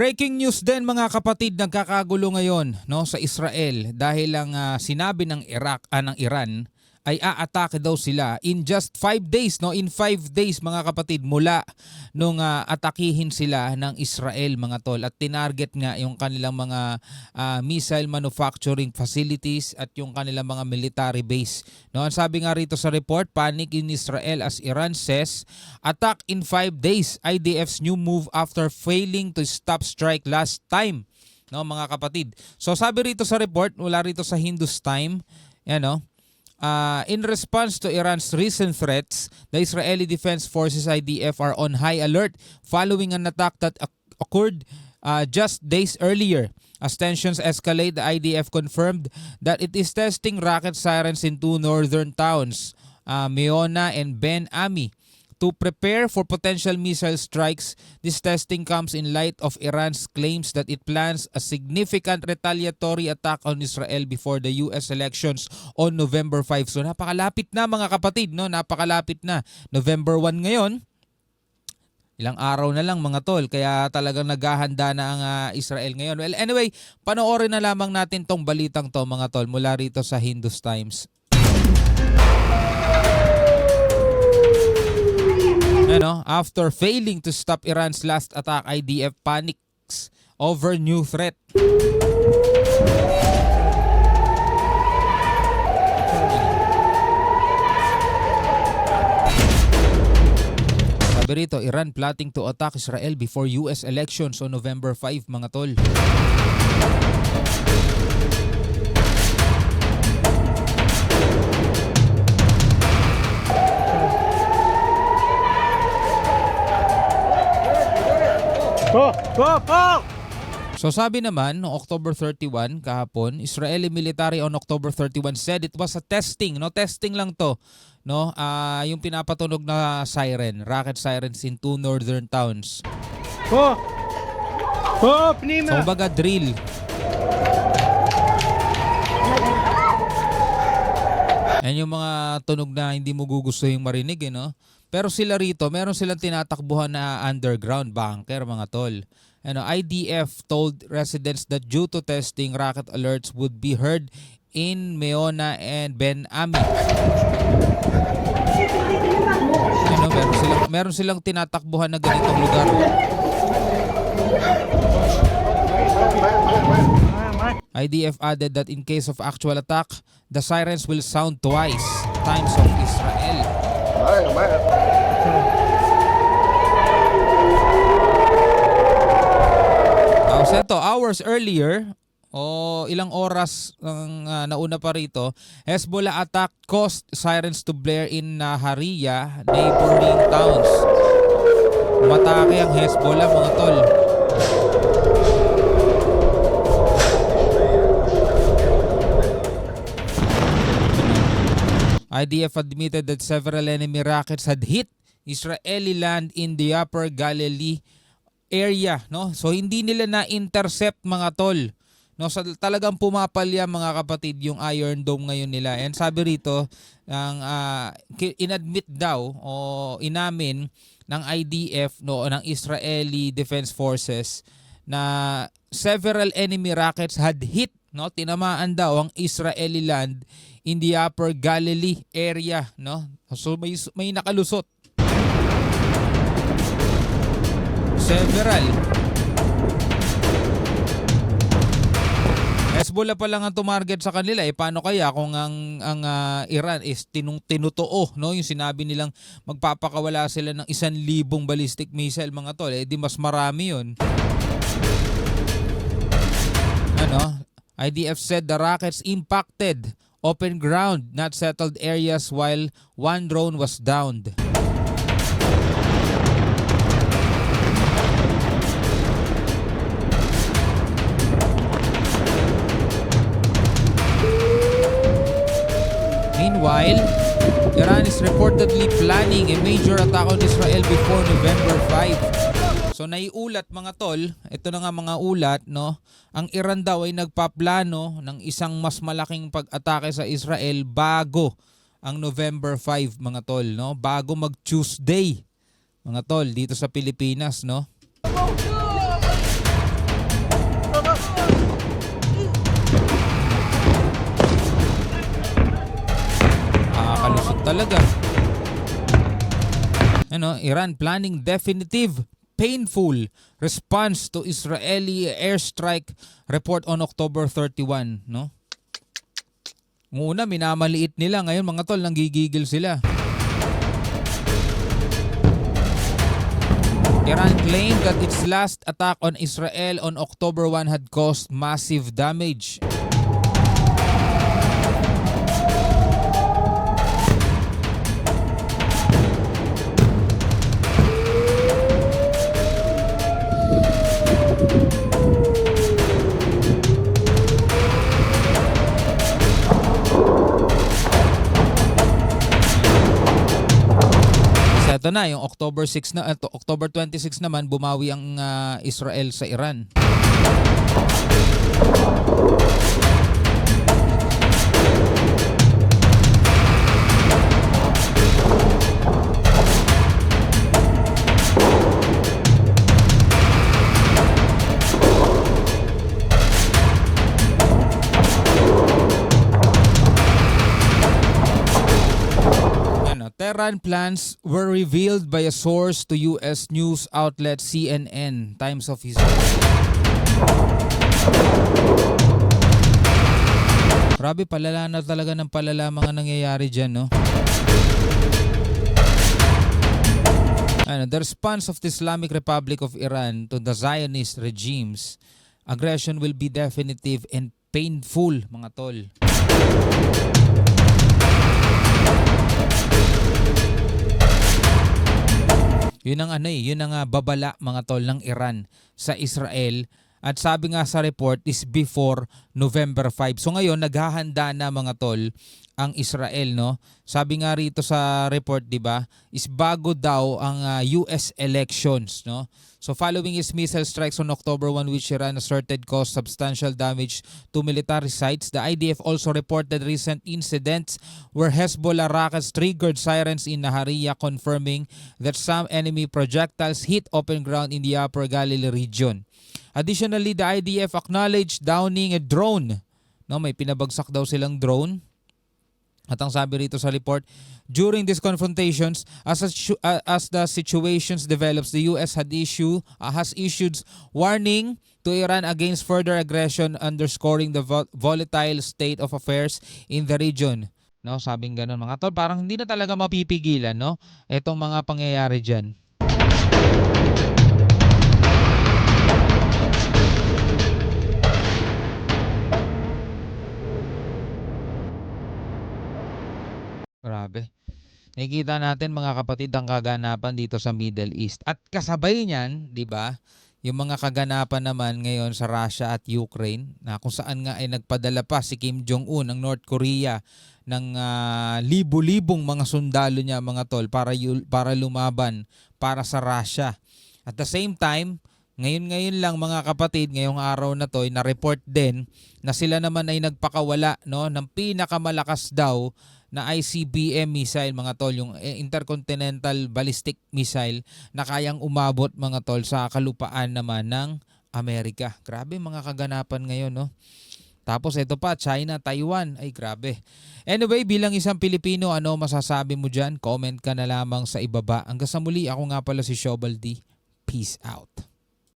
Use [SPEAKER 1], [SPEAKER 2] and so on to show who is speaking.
[SPEAKER 1] Breaking news din mga kapatid, nagkakagulo ngayon no sa Israel dahil lang sinabi ng Iran ay aatake daw sila in just 5 days no, in 5 days mga kapatid mula nung atakihin sila ng Israel mga tol, at tinarget nga yung kanilang mga missile manufacturing facilities at yung kanilang mga military base no. Ang sabi nga rito sa report, panic in Israel as Iran says attack in 5 days, IDF's new move after failing to stop strike last time no mga kapatid. So sabi rito sa report, wala rito sa Hindustan, yan no. In response to Iran's recent threats, the Israeli Defense Forces IDF are on high alert following an attack that occurred just days earlier. As tensions escalate, the IDF confirmed that it is testing rocket sirens in two northern towns, Meona and Ben Ami, to prepare for potential missile strikes. This testing comes in light of Iran's claims that it plans a significant retaliatory attack on Israel before the US elections on November 5. So napakalapit na mga kapatid, no? Napakalapit na. November 1 ngayon. Ilang araw na lang mga tol, kaya talagang naghahanda na ang Israel ngayon. Well, anyway, panoorin na lamang natin tong balitang to mga tol mula rito sa Hindus Times. After failing to stop Iran's last attack, IDF panics over new threat. Sabi rito, Iran plotting to attack Israel before US elections on November 5 mga tol. So sabi naman, no October 31 kahapon, Israeli military on October 31 said it was a testing, no, testing lang to, no, yung pinapatunog na siren, rocket sirens in two northern towns. So baga drill. Yan yung mga tunog na hindi mo gugustuhin marinig, no? Pero sila rito, meron silang tinatakbuhan na underground bunker mga tol. IDF told residents that due to testing, rocket alerts would be heard in Meona and Ben Ami. Meron silang tinatakbuhan na ganitong lugar. IDF added that in case of actual attack, the sirens will sound twice times of Israel. Hours earlier, ilang oras ang nauna pa rito, Hezbollah attack caused sirens to blare in Nahariya, neighboring towns. Umatake ang Hezbollah mga tol. IDF admitted that several enemy rockets had hit Israeli land in the Upper Galilee area, no? So hindi nila na-intercept mga tol. No, talagang pumapalya mga kapatid yung Iron Dome ngayon nila. And sabi rito, inadmit daw o inamin ng IDF no ng Israeli Defense Forces na several enemy rockets had hit, no? Tinamaan daw ang Israeli land in the Upper Galilee area, no? So may nakalusot. Several. Hezbollah pa lang ang tumarget sa kanila, paano kaya kung ang Iran is tinutuo, no, yung sinabi nilang magpapakawala sila ng 1,000 ballistic missile mga tol, di mas marami yun. IDF said the rockets impacted open ground, not settled areas, while one drone was downed. Meanwhile, Iran is reportedly planning a major attack on Israel before November 5. So naiulat mga tol, ito na nga mga ulat, no? Ang Iran daw ay nagpaplano ng isang mas malaking pag-atake sa Israel bago ang November 5 mga tol, no? Bago mag-Tuesday mga tol dito sa Pilipinas, no? talaga. Iran planning definitive, painful response to Israeli airstrike, report on October 31, no? Una, minamaliit nila. Ngayon, mga tol, nanggigigil sila. Iran claimed that its last attack on Israel on October 1 had caused massive damage. Ito na, yung October 6 na, October 26 naman, bumawi ang Israel sa Iran. Tehran plans were revealed by a source to US news outlet CNN, Times of Israel. Grabe, palala na talaga ng palala mga nangyayari dyan, no? The response of the Islamic Republic of Iran to the Zionist regime's aggression will be definitive and painful, mga tol. Yun ang babala, mga tol, ng Iran sa Israel. At sabi nga sa report is before November 5. So ngayon naghahanda na, mga tol, ang Israel, no? Sabi nga rito sa report, 'di ba, is bago daw ang US elections, no? So following its missile strikes on October 1, which Iran asserted caused substantial damage to military sites, the IDF also reported recent incidents where Hezbollah rockets triggered sirens in Nahariya, confirming that some enemy projectiles hit open ground in the Upper Galilee region. Additionally, the IDF acknowledged downing a drone. No, may pinabagsak daw silang drone. At ang sabi rito sa report, during these confrontations, as the situations develops, the US has issued warning to Iran against further aggression, underscoring the volatile state of affairs in the region. No, sabing ganun, mga tol, parang hindi na talaga mapipigilan, no, itong mga pangyayari diyan. Grabe. Nakikita natin, mga kapatid, ang kaganapan dito sa Middle East. At kasabay niyan, 'di ba, yung mga kaganapan naman ngayon sa Russia at Ukraine, na kung saan nga ay nagpadala pa si Kim Jong-un ng North Korea ng libo-libong mga sundalo niya, mga tol, para lumaban para sa Russia. At the same time, ngayon lang, mga kapatid, ngayong araw na to, na-report din na sila naman ay nagpakawala, no, ng pinakamalakas daw na ICBM missile, mga tol, yung Intercontinental Ballistic Missile, na kayang umabot, mga tol, sa kalupaan naman ng Amerika. Grabe mga kaganapan ngayon, no? Tapos ito pa, China, Taiwan. Ay, grabe. Anyway, bilang isang Pilipino, ano masasabi mo dyan? Comment ka na lamang sa ibaba. Hanggang sa muli, ako nga pala si Shobal D. Peace out.